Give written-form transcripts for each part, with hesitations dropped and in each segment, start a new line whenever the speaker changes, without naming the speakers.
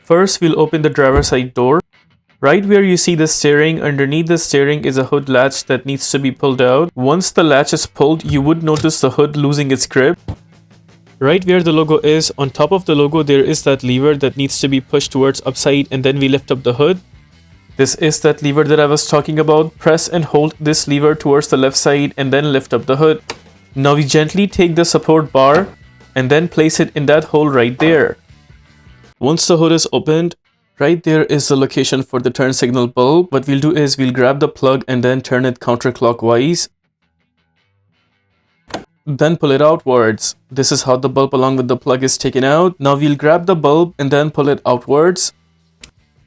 First, we'll open the driver's side door. Right where you see the steering, underneath the steering is a hood latch that needs to be pulled out. Once the latch is pulled, you would notice the hood losing its grip. Right where the logo is, on top of the logo, there is that lever that needs to be pushed towards upside, and then we lift up the hood. This is that lever that I was talking about. Press and hold this lever towards the left side and then lift up the hood. Now we gently take the support bar and then place it in that hole right there. Once the hood is opened, right there is the location for the turn signal bulb. What we'll do is we'll grab the plug and then turn it counterclockwise. Then pull it outwards. This is how the bulb along with the plug is taken out. Now we'll grab the bulb and then pull it outwards.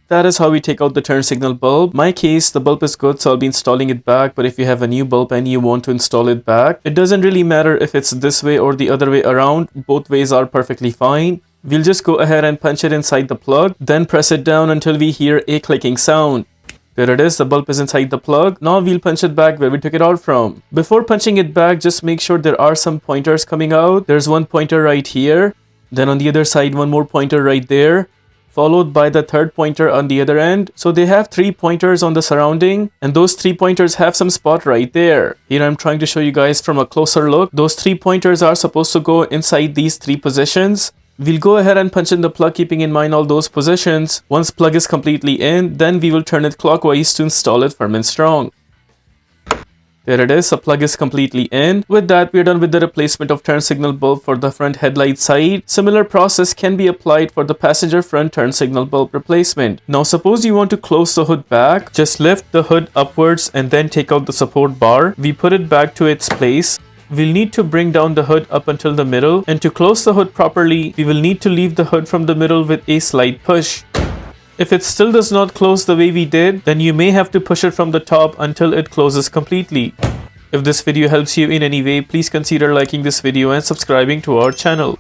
That is how we take out the turn signal bulb. In my case, the bulb is good, so I'll be installing it back. But if you have a new bulb and you want to install it back, it doesn't really matter if it's this way or the other way around. Both ways are perfectly fine. We'll just go ahead and punch it inside the plug, then press it down until we hear a clicking sound. There it is, the bulb is inside the plug. Now we'll punch it back where we took it out from. Before punching it back, just make sure there are some pointers coming out. There's one pointer right here. Then on the other side, one more pointer right there, followed by the third pointer on the other end. So they have 3 pointers on the surrounding, and those 3 pointers have some spot right there. Here I'm trying to show you guys from a closer look. Those 3 pointers are supposed to go inside these 3 positions. We'll go ahead and punch in the plug, keeping in mind all those positions. Once plug is completely in, then we will turn it clockwise to install it firm and strong. There it is, the plug is completely in. With that, we're done with the replacement of turn signal bulb for the front headlight side. Similar process can be applied for the passenger front turn signal bulb replacement. Now suppose you want to close the hood back. Just lift the hood upwards and then take out the support bar. We put it back to its place. We'll need to bring down the hood up until the middle, and to close the hood properly, we will need to leave the hood from the middle with a slight push. If it still does not close the way we did, then you may have to push it from the top until it closes completely. If this video helps you in any way, please consider liking this video and subscribing to our channel.